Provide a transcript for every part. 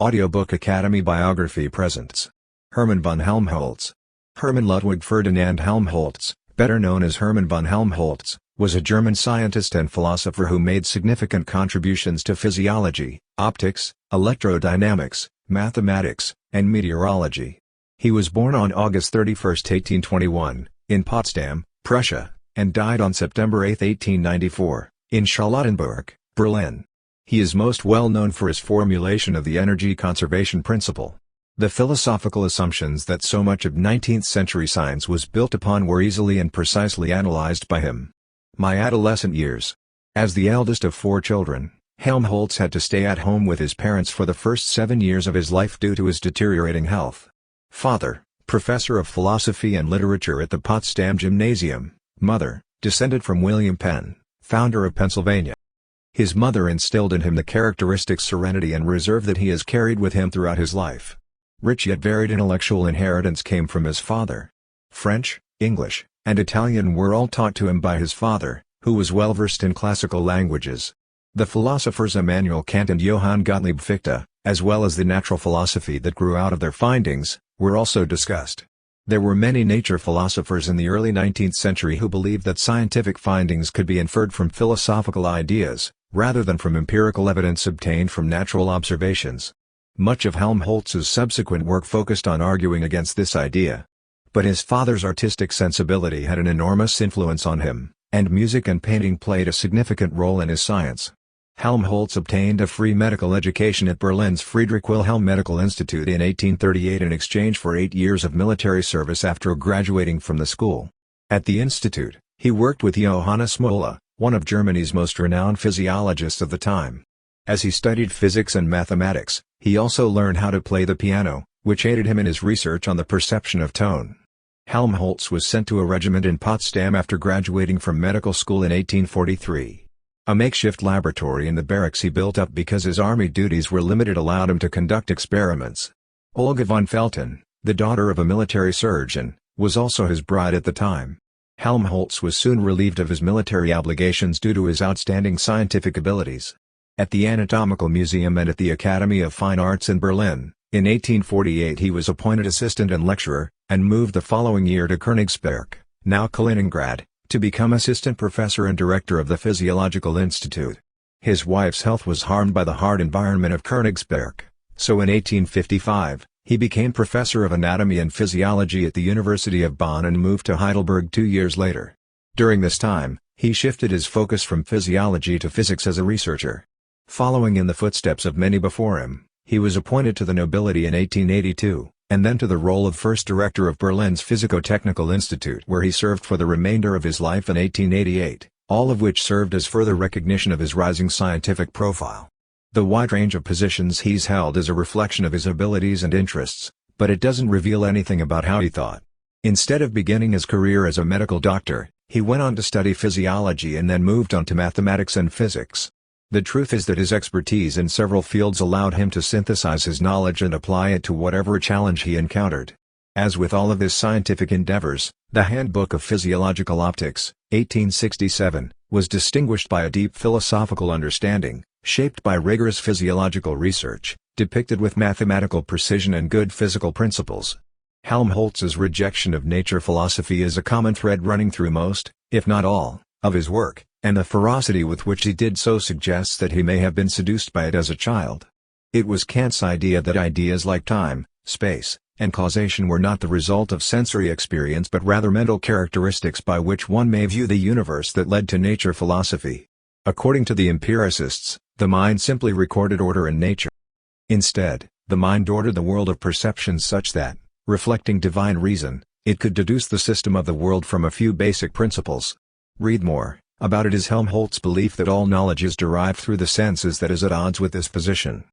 Audiobook Academy Biography presents Hermann von Helmholtz. Hermann Ludwig Ferdinand Helmholtz, better known as Hermann von Helmholtz, was a German scientist and philosopher who made significant contributions to physiology, optics, electrodynamics, mathematics, and meteorology. He was born on August 31, 1821, in Potsdam, Prussia, and died on September 8, 1894, in Charlottenburg, Berlin. He is most well known for his formulation of the energy conservation principle. The philosophical assumptions that so much of 19th-century science was built upon were easily and precisely analyzed by him. My adolescent years. As the eldest of 4 children, Helmholtz had to stay at home with his parents for the first 7 years of his life due to his deteriorating health. Father, professor of philosophy and literature at the Potsdam Gymnasium. Mother, descended from William Penn, founder of Pennsylvania. His mother instilled in him the characteristic serenity and reserve that he has carried with him throughout his life. Rich yet varied intellectual inheritance came from his father. French, English, and Italian were all taught to him by his father, who was well versed in classical languages. The philosophers Immanuel Kant and Johann Gottlieb Fichte, as well as the natural philosophy that grew out of their findings, were also discussed. There were many nature philosophers in the early 19th century who believed that scientific findings could be inferred from philosophical ideas, rather than from empirical evidence obtained from natural observations. Much of Helmholtz's subsequent work focused on arguing against this idea. But his father's artistic sensibility had an enormous influence on him, and music and painting played a significant role in his science. Helmholtz obtained a free medical education at Berlin's Friedrich Wilhelm Medical Institute in 1838 in exchange for 8 years of military service after graduating from the school. At the institute, he worked with Johannes Müller, one of Germany's most renowned physiologists of the time. As he studied physics and mathematics, he also learned how to play the piano, which aided him in his research on the perception of tone. Helmholtz was sent to a regiment in Potsdam after graduating from medical school in 1843. A makeshift laboratory in the barracks he built up because his army duties were limited allowed him to conduct experiments. Olga von Felten, the daughter of a military surgeon, was also his bride at the time. Helmholtz was soon relieved of his military obligations due to his outstanding scientific abilities. At the Anatomical Museum and at the Academy of Fine Arts in Berlin, in 1848 he was appointed assistant and lecturer, and moved the following year to Königsberg, now Kaliningrad, to become assistant professor and director of the Physiological Institute. His wife's health was harmed by the hard environment of Königsberg, so in 1855, he became professor of anatomy and physiology at the University of Bonn and moved to Heidelberg 2 years later. During this time, he shifted his focus from physiology to physics as a researcher. Following in the footsteps of many before him, he was appointed to the nobility in 1882, and then to the role of first director of Berlin's Physico-Technical Institute where he served for the remainder of his life in 1888, all of which served as further recognition of his rising scientific profile. The wide range of positions he's held is a reflection of his abilities and interests, but it doesn't reveal anything about how he thought. Instead of beginning his career as a medical doctor, he went on to study physiology and then moved on to mathematics and physics. The truth is that his expertise in several fields allowed him to synthesize his knowledge and apply it to whatever challenge he encountered. As with all of his scientific endeavors, the Handbook of Physiological Optics, 1867, was distinguished by a deep philosophical understanding, shaped by rigorous physiological research, depicted with mathematical precision and good physical principles. Helmholtz's rejection of nature philosophy is a common thread running through most, if not all, of his work, and the ferocity with which he did so suggests that he may have been seduced by it as a child. It was Kant's idea that ideas like time, space, and causation were not the result of sensory experience but rather mental characteristics by which one may view the universe that led to nature philosophy. According to the empiricists, the mind simply recorded order in nature. Instead, the mind ordered the world of perceptions such that, reflecting divine reason, it could deduce the system of the world from a few basic principles. Read more about it is Helmholtz's belief that all knowledge is derived through the senses that is at odds with this position.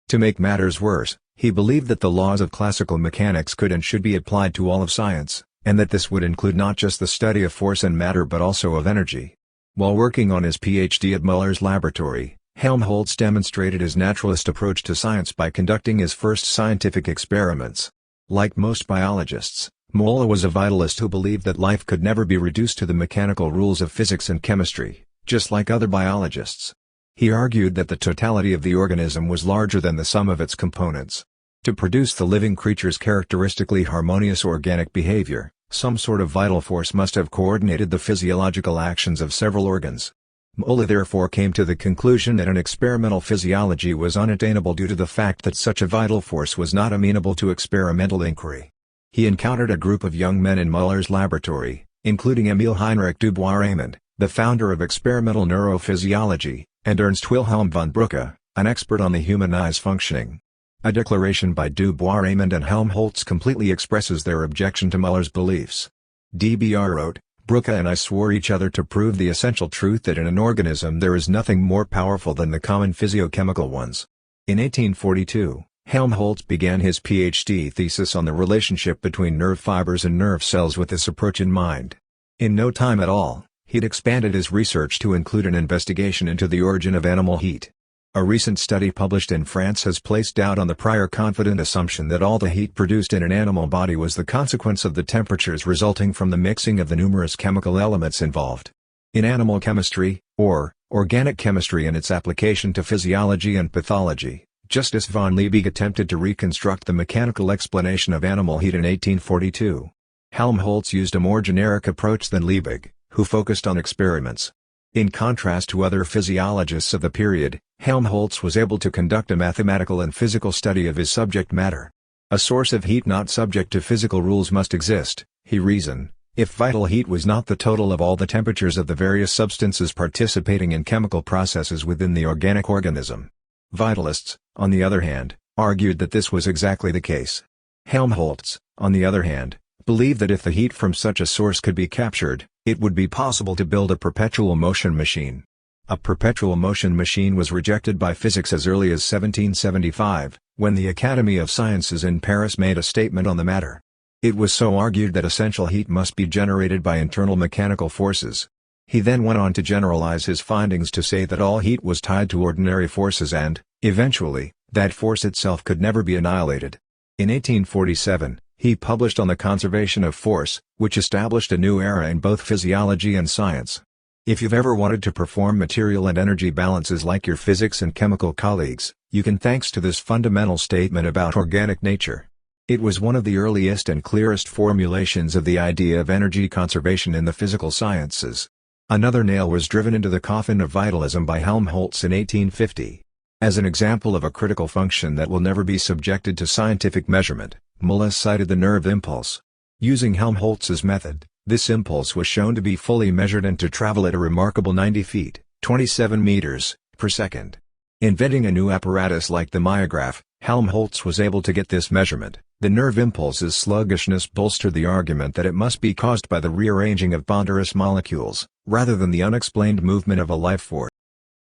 To make matters worse, he believed that the laws of classical mechanics could and should be applied to all of science, and that this would include not just the study of force and matter but also of energy. While working on his PhD at Müller's laboratory, Helmholtz demonstrated his naturalist approach to science by conducting his first scientific experiments. Like most biologists, Müller was a vitalist who believed that life could never be reduced to the mechanical rules of physics and chemistry, just like other biologists. He argued that the totality of the organism was larger than the sum of its components. To produce the living creature's characteristically harmonious organic behavior, some sort of vital force must have coordinated the physiological actions of several organs. Mola therefore came to the conclusion that an experimental physiology was unattainable due to the fact that such a vital force was not amenable to experimental inquiry. He encountered a group of young men in Muller's laboratory, including Emil Heinrich Dubois-Reymond, the founder of experimental neurophysiology, and Ernst Wilhelm von Brücke, an expert on the human eye's functioning. A declaration by Dubois-Reymond and Helmholtz completely expresses their objection to Muller's beliefs. DBR wrote, "Brücke and I swore each other to prove the essential truth that in an organism there is nothing more powerful than the common physiochemical ones." In 1842, Helmholtz began his PhD thesis on the relationship between nerve fibers and nerve cells with this approach in mind. In no time at all, he'd expanded his research to include an investigation into the origin of animal heat. A recent study published in France has placed doubt on the prior confident assumption that all the heat produced in an animal body was the consequence of the temperatures resulting from the mixing of the numerous chemical elements involved. In animal chemistry, or organic chemistry and its application to physiology and pathology, Justus von Liebig attempted to reconstruct the mechanical explanation of animal heat in 1842. Helmholtz used a more generic approach than Liebig, who focused on experiments. In contrast to other physiologists of the period, Helmholtz was able to conduct a mathematical and physical study of his subject matter. A source of heat not subject to physical rules must exist, he reasoned, if vital heat was not the total of all the temperatures of the various substances participating in chemical processes within the organic organism. Vitalists, on the other hand, argued that this was exactly the case. Helmholtz, on the other hand, believed that if the heat from such a source could be captured, it would be possible to build a perpetual motion machine. A perpetual motion machine was rejected by physics as early as 1775, when the Academy of Sciences in Paris made a statement on the matter. It was so argued that essential heat must be generated by internal mechanical forces. He then went on to generalize his findings to say that all heat was tied to ordinary forces and, eventually, that force itself could never be annihilated. In 1847, he published On the Conservation of Force, which established a new era in both physiology and science. If you've ever wanted to perform material and energy balances like your physics and chemical colleagues, you can thanks to this fundamental statement about organic nature. It was one of the earliest and clearest formulations of the idea of energy conservation in the physical sciences. Another nail was driven into the coffin of vitalism by Helmholtz in 1850. As an example of a critical function that will never be subjected to scientific measurement, Muller cited the nerve impulse. Using Helmholtz's method, this impulse was shown to be fully measured and to travel at a remarkable 90 feet, 27 meters, per second. Inventing a new apparatus like the myograph, Helmholtz was able to get this measurement. The nerve impulse's sluggishness bolstered the argument that it must be caused by the rearranging of ponderous molecules, rather than the unexplained movement of a life force.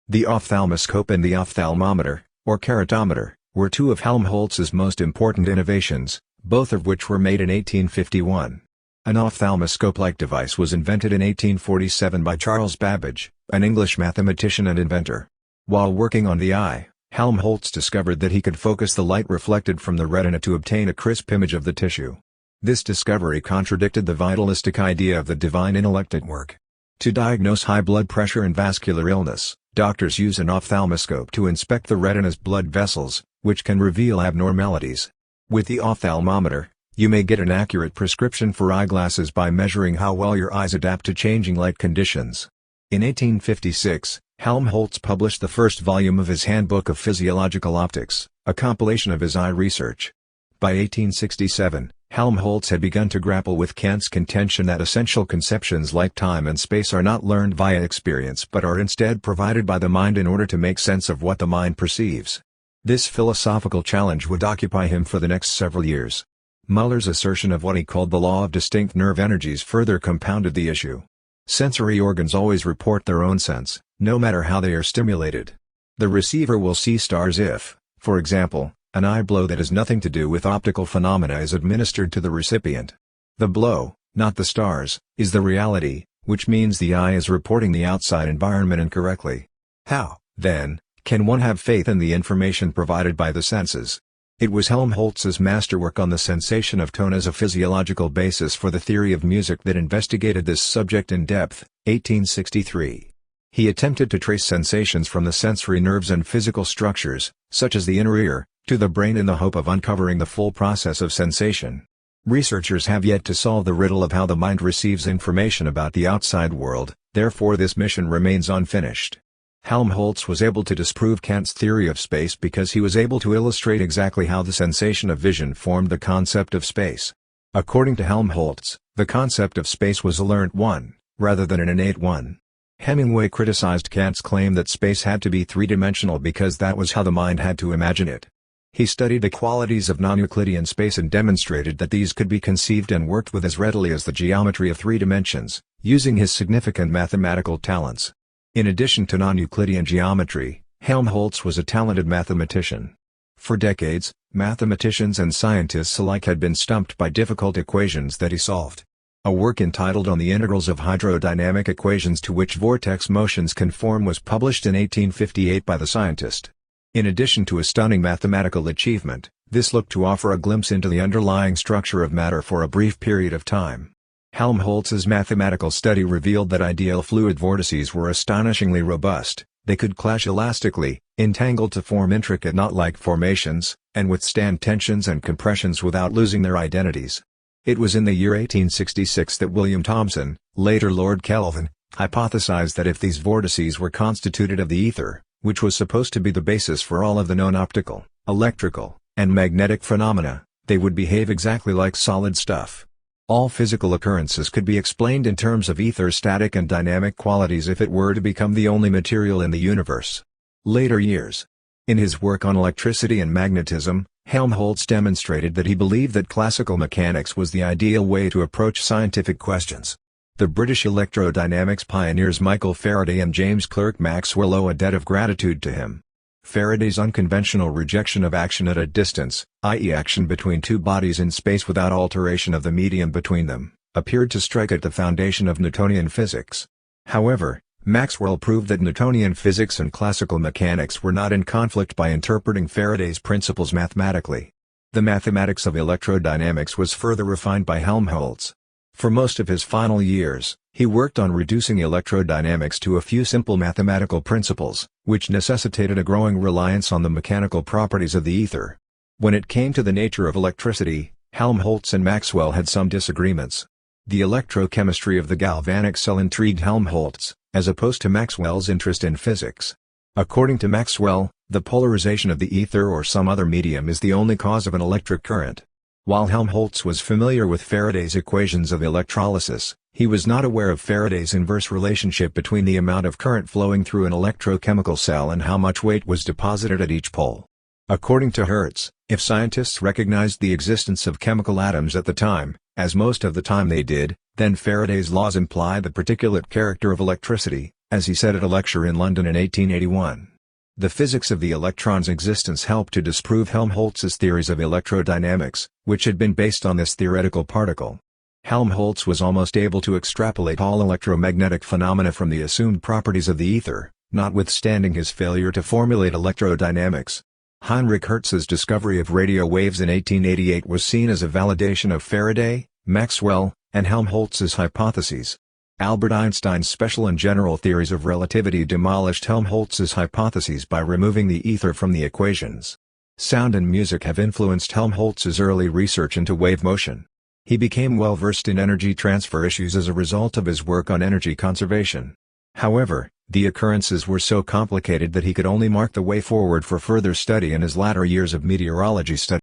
The ophthalmoscope and the ophthalmometer, or keratometer, were two of Helmholtz's most important innovations, both of which were made in 1851. An ophthalmoscope-like device was invented in 1847 by Charles Babbage, an English mathematician and inventor. While working on the eye, Helmholtz discovered that he could focus the light reflected from the retina to obtain a crisp image of the tissue. This discovery contradicted the vitalistic idea of the divine intellect at work. To diagnose high blood pressure and vascular illness, doctors use an ophthalmoscope to inspect the retina's blood vessels, which can reveal abnormalities. With the ophthalmometer, you may get an accurate prescription for eyeglasses by measuring how well your eyes adapt to changing light conditions. In 1856, Helmholtz published the first volume of his Handbook of Physiological Optics, a compilation of his eye research. By 1867, Helmholtz had begun to grapple with Kant's contention that essential conceptions like time and space are not learned via experience but are instead provided by the mind in order to make sense of what the mind perceives. This philosophical challenge would occupy him for the next several years. Muller's assertion of what he called the law of distinct nerve energies further compounded the issue. Sensory organs always report their own sense, no matter how they are stimulated. The receiver will see stars if, for example, an eye blow that has nothing to do with optical phenomena is administered to the recipient. The blow, not the stars, is the reality, which means the eye is reporting the outside environment incorrectly. How, then, can one have faith in the information provided by the senses? It was Helmholtz's masterwork on the sensation of tone as a physiological basis for the theory of music that investigated this subject in depth, 1863. He attempted to trace sensations from the sensory nerves and physical structures, such as the inner ear, to the brain in the hope of uncovering the full process of sensation. Researchers have yet to solve the riddle of how the mind receives information about the outside world, therefore this mission remains unfinished. Helmholtz was able to disprove Kant's theory of space because he was able to illustrate exactly how the sensation of vision formed the concept of space. According to Helmholtz, the concept of space was a learnt one, rather than an innate one. Hemingway criticized Kant's claim that space had to be three-dimensional because that was how the mind had to imagine it. He studied the qualities of non-Euclidean space and demonstrated that these could be conceived and worked with as readily as the geometry of three dimensions, using his significant mathematical talents. In addition to non-Euclidean geometry, Helmholtz was a talented mathematician. For decades, mathematicians and scientists alike had been stumped by difficult equations that he solved. A work entitled On the Integrals of Hydrodynamic Equations to Which Vortex Motions Conform was published in 1858 by the scientist. In addition to a stunning mathematical achievement, this looked to offer a glimpse into the underlying structure of matter for a brief period of time. Helmholtz's mathematical study revealed that ideal fluid vortices were astonishingly robust, they could clash elastically, entangle to form intricate knot-like formations, and withstand tensions and compressions without losing their identities. It was in the year 1866 that William Thomson, later Lord Kelvin, hypothesized that if these vortices were constituted of the ether, which was supposed to be the basis for all of the known optical, electrical, and magnetic phenomena, they would behave exactly like solid stuff. All physical occurrences could be explained in terms of ether's static and dynamic qualities if it were to become the only material in the universe. Later years. In his work on electricity and magnetism, Helmholtz demonstrated that he believed that classical mechanics was the ideal way to approach scientific questions. The British electrodynamics pioneers Michael Faraday and James Clerk Maxwell owe a debt of gratitude to him. Faraday's unconventional rejection of action at a distance, i.e. action between two bodies in space without alteration of the medium between them, appeared to strike at the foundation of Newtonian physics. However, Maxwell proved that Newtonian physics and classical mechanics were not in conflict by interpreting Faraday's principles mathematically. The mathematics of electrodynamics was further refined by Helmholtz. For most of his final years, he worked on reducing electrodynamics to a few simple mathematical principles, which necessitated a growing reliance on the mechanical properties of the ether. When it came to the nature of electricity, Helmholtz and Maxwell had some disagreements. The electrochemistry of the galvanic cell intrigued Helmholtz, as opposed to Maxwell's interest in physics. According to Maxwell, the polarization of the ether or some other medium is the only cause of an electric current. While Helmholtz was familiar with Faraday's equations of electrolysis, he was not aware of Faraday's inverse relationship between the amount of current flowing through an electrochemical cell and how much weight was deposited at each pole. According to Hertz, if scientists recognized the existence of chemical atoms at the time, as most of the time they did, then Faraday's laws imply the particulate character of electricity, as he said at a lecture in London in 1881. The physics of the electron's existence helped to disprove Helmholtz's theories of electrodynamics, which had been based on this theoretical particle. Helmholtz was almost able to extrapolate all electromagnetic phenomena from the assumed properties of the ether, notwithstanding his failure to formulate electrodynamics. Heinrich Hertz's discovery of radio waves in 1888 was seen as a validation of Faraday, Maxwell, and Helmholtz's hypotheses. Albert Einstein's special and general theories of relativity demolished Helmholtz's hypotheses by removing the ether from the equations. Sound and music have influenced Helmholtz's early research into wave motion. He became well versed in energy transfer issues as a result of his work on energy conservation. However, the occurrences were so complicated that he could only mark the way forward for further study in his latter years of meteorology study.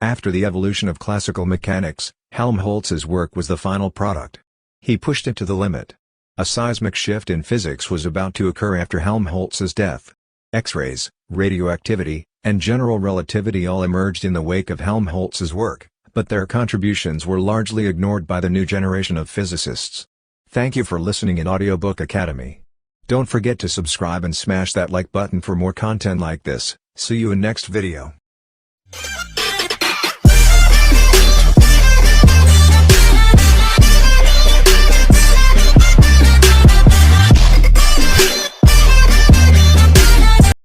After the evolution of classical mechanics, Helmholtz's work was the final product. He pushed it to the limit. A seismic shift in physics was about to occur after Helmholtz's death. X-rays, radioactivity, and general relativity all emerged in the wake of Helmholtz's work, but their contributions were largely ignored by the new generation of physicists. Thank you for listening in Audiobook Academy. Don't forget to subscribe and smash that like button for more content like this. See you in next video.